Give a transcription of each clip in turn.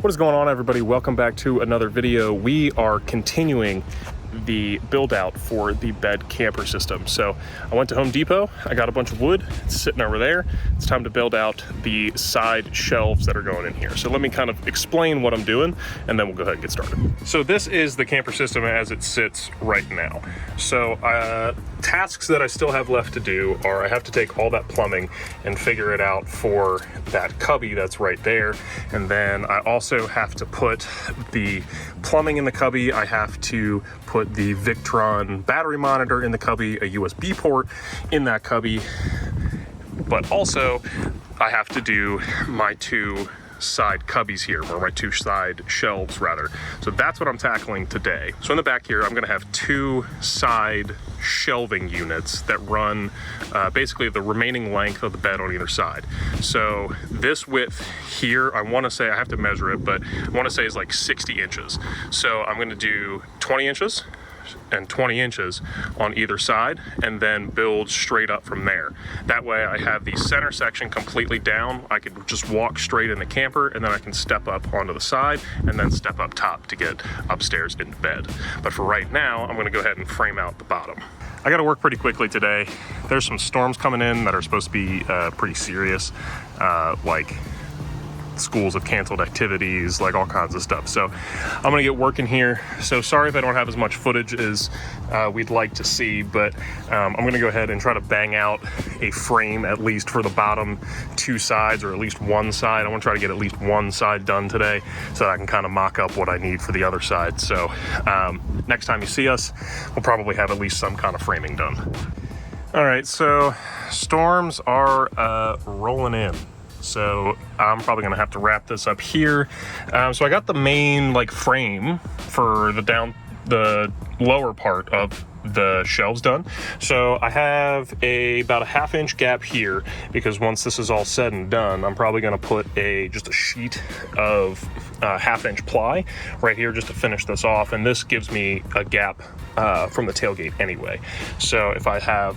What is going on, everybody? Welcome back to another video. We are continuing the build out for the bed camper system. So I went to Home Depot, I got a bunch of wood, it's sitting over there. It's time to build out the side shelves that are going in here. So let me kind of explain what I'm doing and then we'll go ahead and get started. So this is the camper system as it sits right now. So tasks that I still have left to do are I have to take all that plumbing and figure it out for that cubby that's right there. And then I also have to put the plumbing in the cubby. I have to put the Victron battery monitor in the cubby, a USB port in that cubby, but also I have to do my two side cubbies here, or my two side shelves rather. So that's what I'm tackling today. So in the back here, I'm gonna have two side shelving units that run basically the remaining length of the bed on either side. So this width here, I wanna say, I have to measure it, but I wanna say is like 60 inches. So I'm gonna do 20 inches and 20 inches on either side and then build straight up from there. That way I have the center section completely down. I could just walk straight in the camper and then I can step up onto the side and then step up top to get upstairs into bed. But for right now, I'm gonna go ahead and frame out the bottom. I gotta work pretty quickly today. There's some storms coming in that are supposed to be pretty serious, like schools have canceled activities, like all kinds of stuff. So I'm gonna get working here. So sorry if I don't have as much footage as we'd like to see, but I'm gonna go ahead and try to bang out a frame at least for the bottom two sides, or at least one side. I wanna try to get at least one side done today so that I can kind of mock up what I need for the other side. So next time you see us, we'll probably have at least some kind of framing done. All right, so storms are rolling in. So I'm probably gonna have to wrap this up here. So I got the main like frame for the lower part of the shelves done. So I have about a ½ inch gap here because once this is all said and done, I'm probably gonna put just a sheet of ½ inch ply right here just to finish this off. And this gives me a gap from the tailgate anyway. So if I have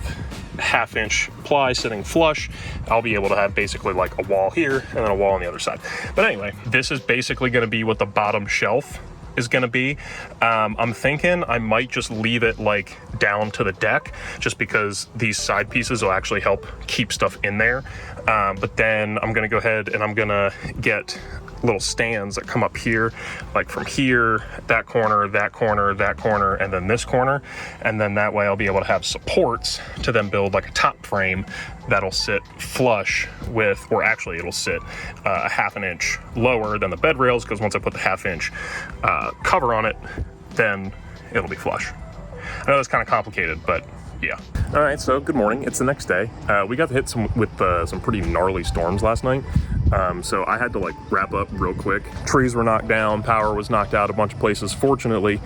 ½ inch ply sitting flush, I'll be able to have basically like a wall here and then a wall on the other side. But anyway, this is basically going to be what the bottom shelf is going to be. I'm thinking I might just leave it like down to the deck just because these side pieces will actually help keep stuff in there. But then I'm going to go ahead and I'm going to get little stands that come up here, like from here, that corner, that corner, that corner, and then this corner. And then that way I'll be able to have supports to then build like a top frame that'll sit flush with, or actually it'll sit a ½ inch lower than the bed rails, because once I put the ½ inch cover on it, then it'll be flush. I know that's kind of complicated, but yeah. All right, so good morning. It's the next day. We got hit with some pretty gnarly storms last night. So I had to like wrap up real quick. Trees were knocked down, power was knocked out a bunch of places. Fortunately,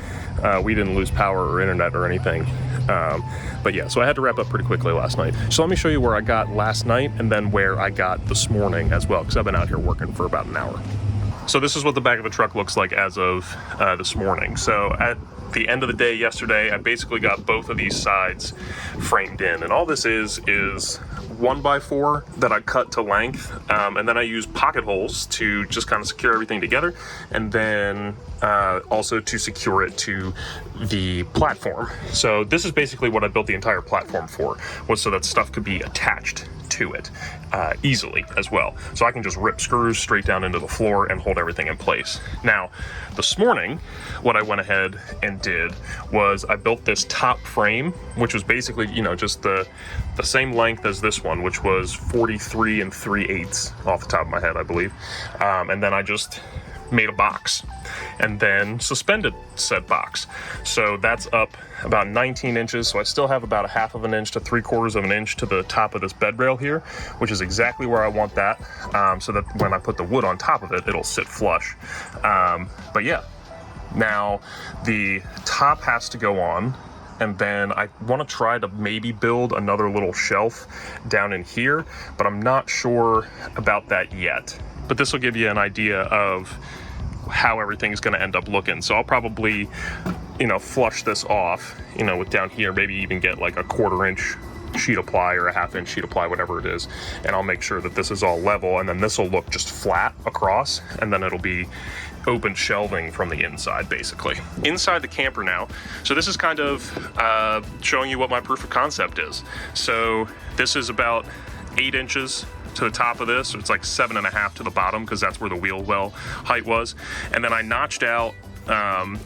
we didn't lose power or internet or anything. But yeah, so I had to wrap up pretty quickly last night. So let me show you where I got last night and then where I got this morning as well, because I've been out here working for about an hour. So this is what the back of the truck looks like as of this morning. So at the end of the day yesterday, I basically got both of these sides framed in, and all this is 1x4 that I cut to length, and then I use pocket holes to just kind of secure everything together, and then also to secure it to the platform. So this is basically what I built the entire platform for, was so that stuff could be attached to it easily as well. So I can just rip screws straight down into the floor and hold everything in place. Now, this morning, what I went ahead and did was I built this top frame, which was basically, you know, just the same length as this one, which was 43 3/8 off the top of my head, I believe. And then I just made a box and then suspended said box. So that's up about 19 inches. So I still have about a ½ inch to 3/4 inch to the top of this bed rail here, which is exactly where I want that. So that when I put the wood on top of it, it'll sit flush. But yeah, now the top has to go on. And then I want to try to maybe build another little shelf down in here, but I'm not sure about that yet. But this will give you an idea of how everything's going to end up looking. So I'll probably, you know, flush this off, you know, with down here, maybe even get like a 1/4 inch sheet of ply or a ½ inch sheet of ply, whatever it is. And I'll make sure that this is all level, and then this will look just flat across, and then it'll be open shelving from the inside, basically. Inside the camper now, so this is kind of showing you what my proof of concept is. So this is about 8 inches to the top of this, so it's like 7.5 to the bottom, because that's where the wheel well height was. And then I notched out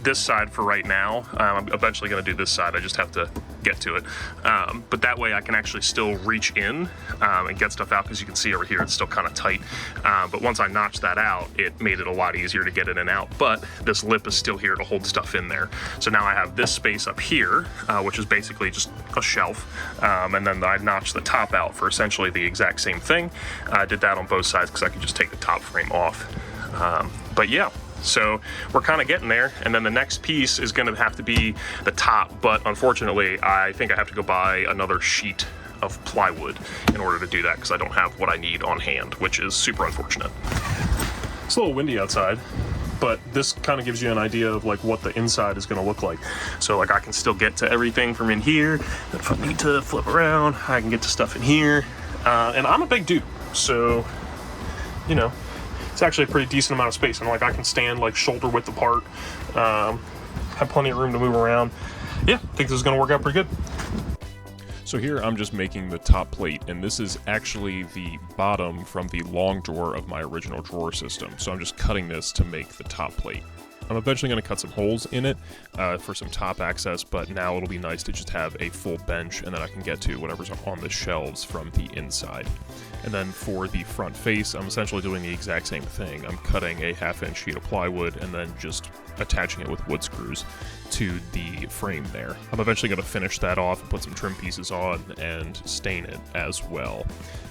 this side for right now. I'm eventually going to do this side, I just have to get to it. But that way I can actually still reach in and get stuff out, because you can see over here it's still kind of tight. But once I notched that out, it made it a lot easier to get in and out. But this lip is still here to hold stuff in there. So now I have this space up here, which is basically just a shelf. And then I notched the top out for essentially the exact same thing. I did that on both sides because I could just take the top frame off. But yeah. So we're kind of getting there, and then the next piece is going to have to be the top, but unfortunately I think I have to go buy another sheet of plywood in order to do that, because I don't have what I need on hand, which is super unfortunate. It's a little windy outside, but this kind of gives you an idea of like what the inside is going to look like. So like I can still get to everything from in here. If I need to flip around, I can get to stuff in here. And I'm a big dude, so you know, it's actually a pretty decent amount of space, and like I can stand like shoulder width apart, have plenty of room to move around. Yeah, I think this is gonna work out pretty good. So here I'm just making the top plate, and this is actually the bottom from the long drawer of my original drawer system. So I'm just cutting this to make the top plate. I'm eventually going to cut some holes in it for some top access, but now it'll be nice to just have a full bench, and then I can get to whatever's on the shelves from the inside. And then for the front face, I'm essentially doing the exact same thing. I'm cutting a 1/2-inch sheet of plywood and then just attaching it with wood screws to the frame there. I'm eventually going to finish that off and put some trim pieces on and stain it as well.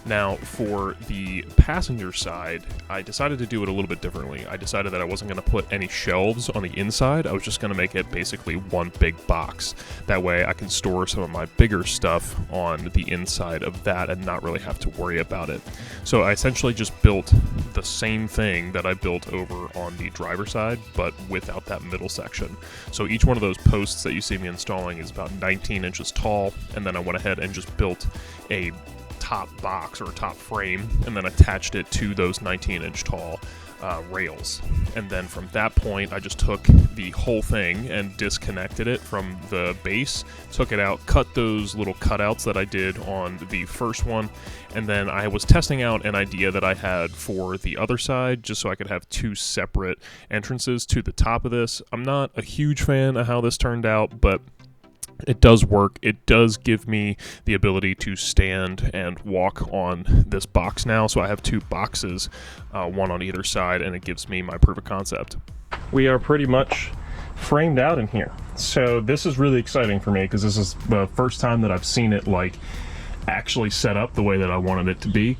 Now for the passenger side, I decided to do it a little bit differently. I decided that I wasn't going to put any shelves on the inside. I was just going to make it basically one big box. That way I can store some of my bigger stuff on the inside of that and not really have to worry about it. So I essentially just built the same thing that I built over on the driver's side, but without that middle section. So each one of those posts that you see me installing is about 19 inches tall, and then I went ahead and just built a top box or a top frame and then attached it to those 19-inch tall rails. And then from that point I just took the whole thing and disconnected it from the base, took it out, cut those little cutouts that I did on the first one, and then I was testing out an idea that I had for the other side just so I could have 2 separate entrances to the top of this. I'm not a huge fan of how this turned out, but it does work. It does give me the ability to stand and walk on this box now. So I have 2 boxes, one on either side, and it gives me my proof of concept. We are pretty much framed out in here. So this is really exciting for me because this is the first time that I've seen it like actually set up the way that I wanted it to be.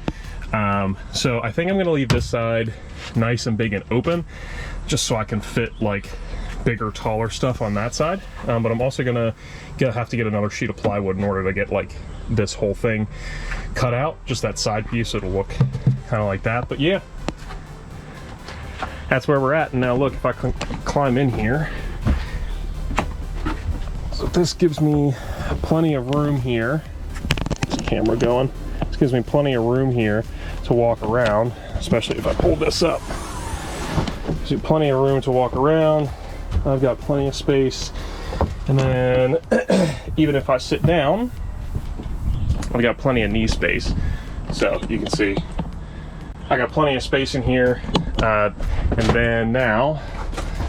So I think I'm going to leave this side nice and big and open just so I can fit like bigger, taller stuff on that side, but I'm also gonna have to get another sheet of plywood in order to get like this whole thing cut out, just that side piece, so it'll look kind of like that. But yeah, that's where we're at. And now look, if I climb in here, so this gives me plenty of room here. Is the camera going? This gives me plenty of room here to walk around, especially if I pull this up. Gives me plenty of room to walk around. I've got plenty of space, and then even if I sit down, I've got plenty of knee space. So you can see I got plenty of space in here, and then now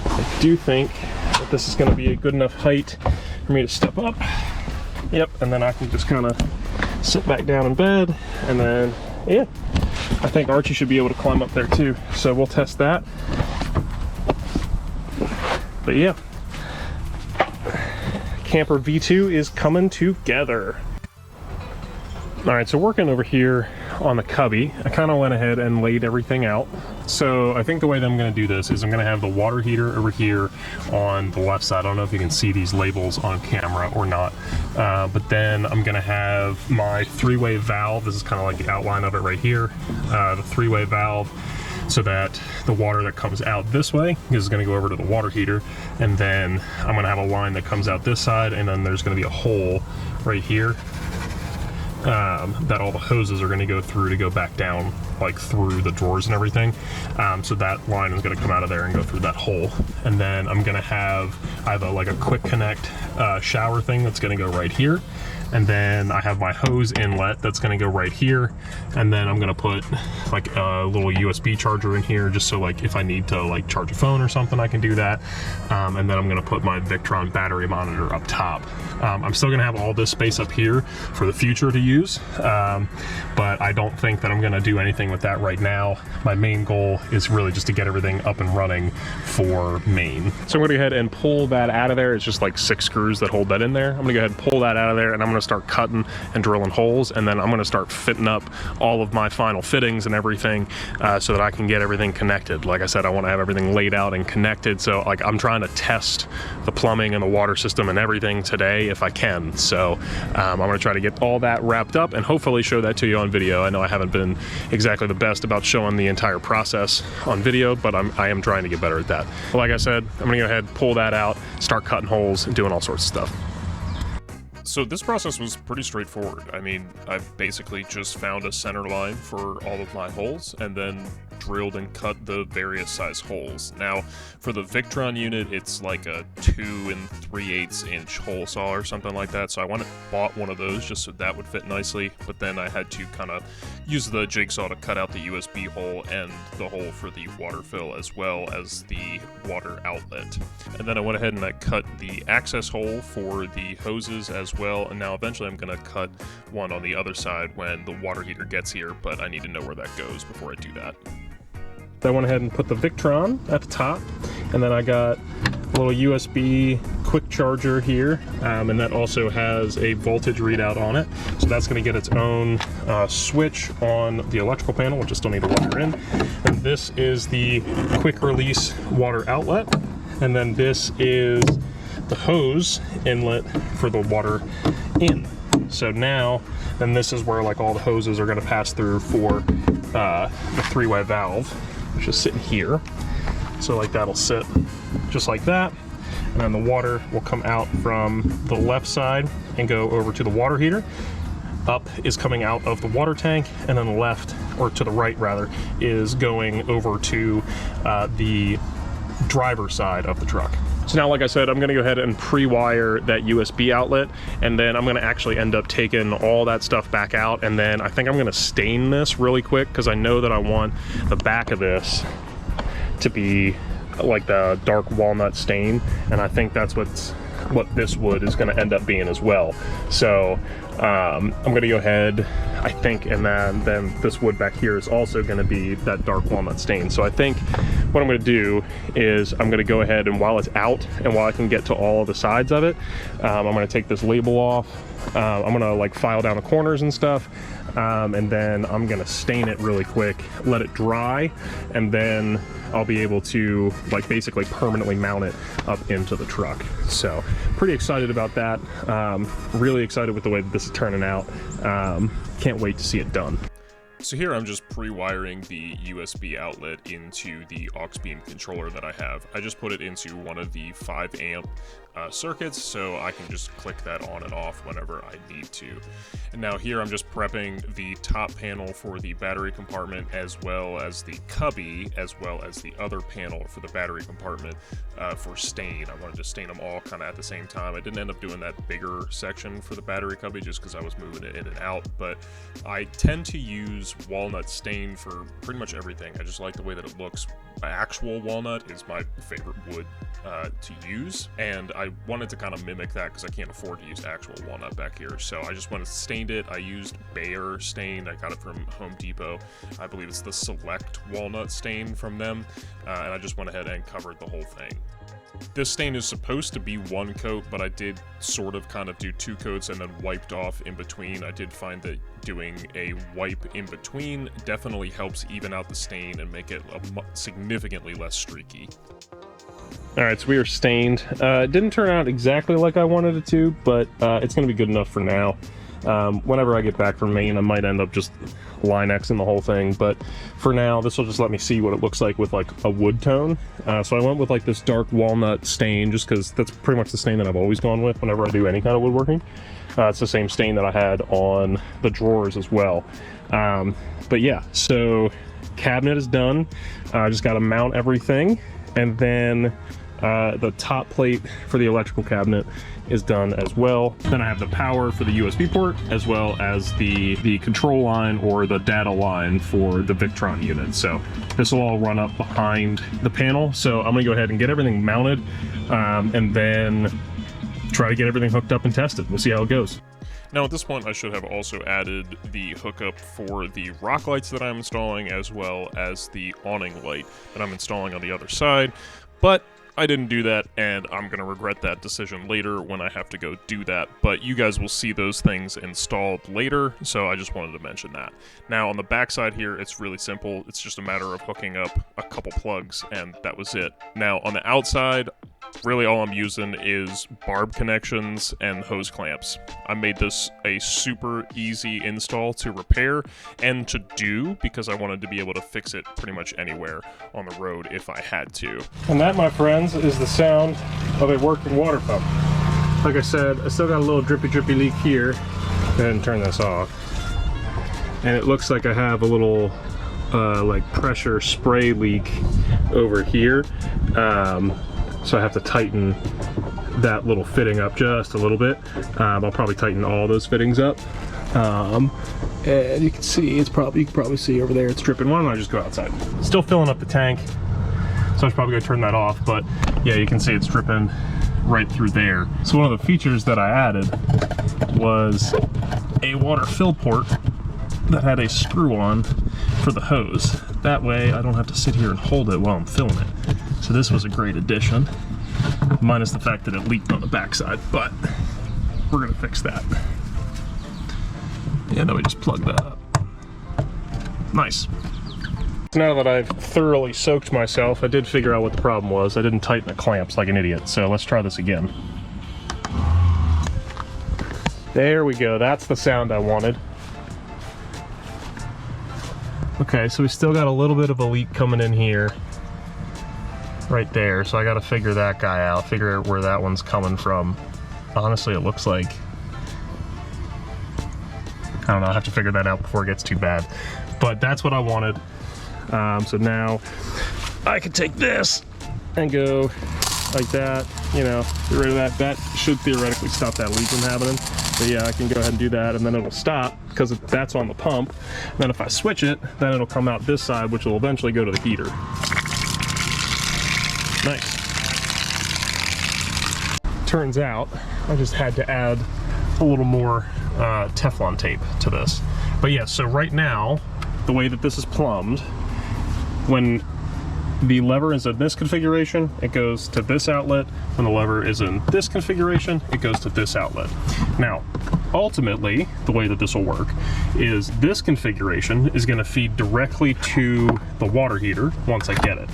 I do think that this is going to be a good enough height for me to step up. Yep, and then I can just kind of sit back down in bed, and then yeah, I think Archie should be able to climb up there too. So we'll test that. But yeah, Camper V2 is coming together. All right, so working over here on the cubby, I kind of went ahead and laid everything out. So I think the way that I'm going to do this is I'm going to have the water heater over here on the left side. I don't know if you can see these labels on camera or not, but then I'm going to have my 3-way valve. This is kind of like the outline of it right here, the 3-way valve, so that the water that comes out this way is going to go over to the water heater, and then I'm going to have a line that comes out this side, and then there's going to be a hole right here that all the hoses are going to go through to go back down like through the drawers and everything. So that line is going to come out of there and go through that hole. And then I have like a quick connect shower thing that's going to go right here. And then I have my hose inlet that's going to go right here. And then I'm going to put like a little USB charger in here, just so like if I need to like charge a phone or something, I can do that. And then I'm going to put my Victron battery monitor up top. I'm still going to have all this space up here for the future to use, but I don't think that I'm going to do anything with that right now. My main goal is really just to get everything up and running for Maine. So I'm going to go ahead and pull that out of there. It's just like 6 screws that hold that in there. I'm going to go ahead and pull that out of there, and I'm going to start cutting and drilling holes, and then I'm going to start fitting up all of my final fittings and everything so that I can get everything connected. Like I said, I want to have everything laid out and connected, so like I'm trying to test the plumbing and the water system and everything today if I can. So I'm going to try to get all that wrapped up and hopefully show that to you on video. I know I haven't been exactly the best about showing the entire process on video, but I am trying to get better at that. But like I said, I'm going to go ahead, pull that out, start cutting holes and doing all sorts of stuff. So this process was pretty straightforward. I mean, I've basically just found a center line for all of my holes and then drilled and cut the various size holes. Now, for the Victron unit, it's like a 2 3/8 inch hole saw or something like that. So I bought one of those just so that would fit nicely, but then I had to kind of use the jigsaw to cut out the USB hole and the hole for the water fill as well as the water outlet. And then I went ahead and I cut the access hole for the hoses as well, and now eventually I'm going to cut one on the other side when the water heater gets here, but I need to know where that goes before I do that. I went ahead and put the Victron at the top, and then I got a little USB quick charger here, and that also has a voltage readout on it. So that's going to get its own switch on the electrical panel, which I still need to wire in. And this is the quick release water outlet, and then this is the hose inlet for the water in. So now, then this is where like all the hoses are going to pass through for the 3-way valve, which is sitting here. So like that'll sit just like that, and then the water will come out from the left side and go over to the water heater. Up is coming out of the water tank, and then the left, or to the right rather, is going over to the driver's side of the truck. So now, like I said, I'm going to go ahead and pre-wire that USB outlet, and then I'm going to actually end up taking all that stuff back out, and then I think I'm going to stain this really quick because I know that I want the back of this to be like the dark walnut stain, and I think that's what this wood is going to end up being as well. So I'm going to go ahead, I think, and then this wood back here is also going to be that dark walnut stain. So I think what I'm going to do is I'm going to go ahead, and while it's out and while I can get to all of the sides of it, I'm going to take this label off. I'm going to like file down the corners and stuff, and then I'm going to stain it really quick, let it dry, and then I'll be able to like basically permanently mount it up into the truck. So pretty excited about that. Really excited with the way that this is turning out. Can't wait to see it done. So here I'm just pre-wiring the USB outlet into the aux beam controller that I have. I just put it into one of the 5 amp circuits, so I can just click that on and off whenever I need to. And now here I'm just prepping the top panel for the battery compartment, as well as the cubby, as well as the other panel for the battery compartment for stain. I wanted to stain them all kind of at the same time. I didn't end up doing that bigger section for the battery cubby just because I was moving it in and out, but I tend to use walnut stain for pretty much everything. I just like the way that it looks. Actual walnut is my favorite wood to use, and I wanted to kind of mimic that because I can't afford to use actual walnut back here. So I just went and stained it. I used Bayer stain. I got it from Home Depot. I believe it's the Select Walnut stain from them, and I just went ahead and covered the whole thing. This stain is supposed to be 1 coat, but I did sort of kind of do 2 coats and then wiped off in between. I did find that doing a wipe in between definitely helps even out the stain and make it significantly less streaky. All right, so we are stained. It didn't turn out exactly like I wanted it to, but it's going to be good enough for now. Whenever I get back from Maine, I might end up just Line-X in the whole thing, but for now this will just let me see what it looks like with like a wood tone. So I went with like this dark walnut stain just because that's pretty much the stain that I've always gone with whenever I do any kind of woodworking. It's the same stain that I had on the drawers as well. But yeah, so cabinet is done. I just got to mount everything, and then the top plate for the electrical cabinet is done as well. Then I have the power for the USB port, as well as the control line or the data line for the Victron unit. So this will all run up behind the panel. So I'm gonna go ahead and get everything mounted, and then try to get everything hooked up and tested. We'll see how it goes. Now at this point I should have also added the hookup for the rock lights that I'm installing, as well as the awning light that I'm installing on the other side, but I didn't do that, and I'm going to regret that decision later when I have to go do that, but you guys will see those things installed later, so I just wanted to mention that. Now on the back side here, it's really simple. It's just a matter of hooking up a couple plugs, and that was it. Now on the outside, really all I'm using is barb connections and hose clamps. I made this a super easy install to repair and to do because I wanted to be able to fix it pretty much anywhere on the road if I had to. And that, my friends, is the sound of a working water pump. Like I said, I still got a little drippy leak here. Go ahead and turn this off. And it looks like I have a little like pressure spray leak over here. So I have to tighten that little fitting up just a little bit. I'll probably tighten all those fittings up. And you can see, you can probably see over there, it's dripping. Why don't I just go outside? Still filling up the tank, so I should probably go turn that off, but yeah, you can see it's dripping right through there. So one of the features that I added was a water fill port that had a screw on for the hose. That way I don't have to sit here and hold it while I'm filling it. So this was a great addition, minus the fact that it leaked on the backside, but we're gonna fix that. Yeah, now we just plug that up. Nice. Now that I've thoroughly soaked myself, I did figure out what the problem was. I didn't tighten the clamps like an idiot, so let's try this again. There we go, that's the sound I wanted. Okay, so we still got a little bit of a leak coming in here. Right there, so I gotta figure that guy out, figure out where that one's coming from. Honestly, it looks like, I don't know, I have to figure that out before it gets too bad. But that's what I wanted. So now I can take this and go like that, you know, get rid of that. That should theoretically stop that leak from happening. But yeah, I can go ahead and do that, and then it'll stop because that's on the pump. And then if I switch it, then it'll come out this side, which will eventually go to the heater. Nice. Turns out I just had to add a little more Teflon tape to this. But yeah, so right now, the way that this is plumbed, when the lever is in this configuration, it goes to this outlet. When the lever is in this configuration, it goes to this outlet. Now, ultimately, the way that this will work is this configuration is going to feed directly to the water heater once I get it.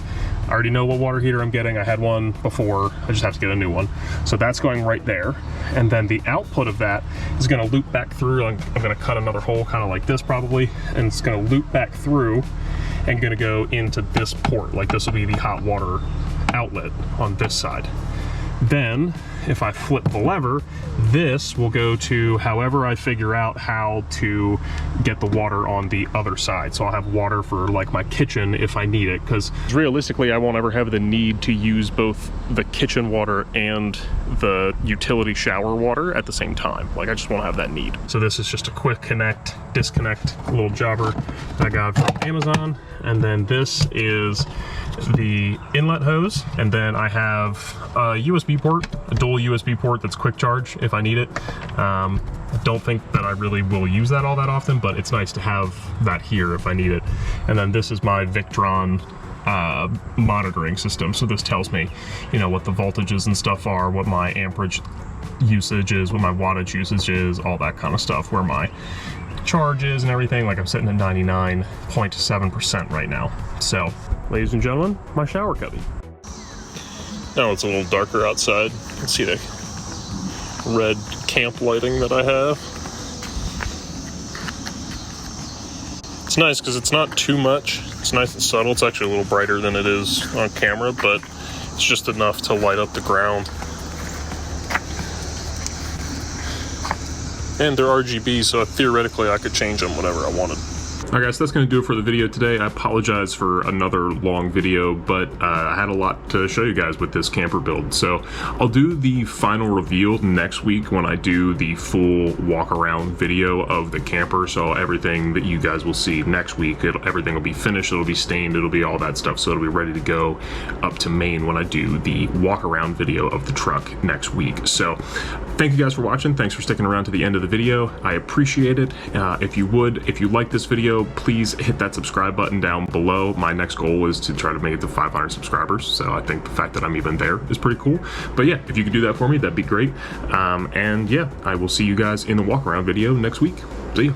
I already know what water heater I'm getting. I had one before, I just have to get a new one. So that's going right there. And then the output of that is gonna loop back through. I'm gonna cut another hole kind of like this probably, and it's gonna loop back through and gonna go into this port. Like this will be the hot water outlet on this side. Then, if I flip the lever, this will go to however I figure out how to get the water on the other side. So I'll have water for like my kitchen if I need it, because realistically I won't ever have the need to use both the kitchen water and the utility shower water at the same time. Like I just won't have that need. So this is just a quick connect, disconnect little jobber that I got from Amazon. And then this is the inlet hose, and then I have a USB port, a dual USB port that's quick charge if I need it. I don't think that I really will use that all that often, but it's nice to have that here if I need it. And then this is my Victron monitoring system, so this tells me, you know, what the voltages and stuff are, what my amperage usage is, what my wattage usage is, all that kind of stuff, where my charges and everything. Like I'm sitting at 99.7% right now. So, ladies and gentlemen, my shower cubby. Now it's a little darker outside. You can see the red camp lighting that I have. nice because it's not too much. It's nice and subtle. It's actually a little brighter than it is on camera, but it's just enough to light up the ground. And they're RGB, so theoretically I could change them whenever I wanted. Alright guys, that's going to do it for the video today. I apologize for another long video, but I had a lot to show you guys with this camper build. So I'll do the final reveal next week when I do the full walk around video of the camper. So everything that you guys will see next week, everything will be finished, it'll be stained, it'll be all that stuff. So it'll be ready to go up to Maine when I do the walk around video of the truck next week. So thank you guys for watching. Thanks for sticking around to the end of the video. I appreciate it. If you like this video, please hit that subscribe button down below. My next goal is to try to make it to 500 subscribers, so I think the fact that I'm even there is pretty cool. But yeah, if you could do that for me, that'd be great. And yeah, I will see you guys in the walk around video next week. See you.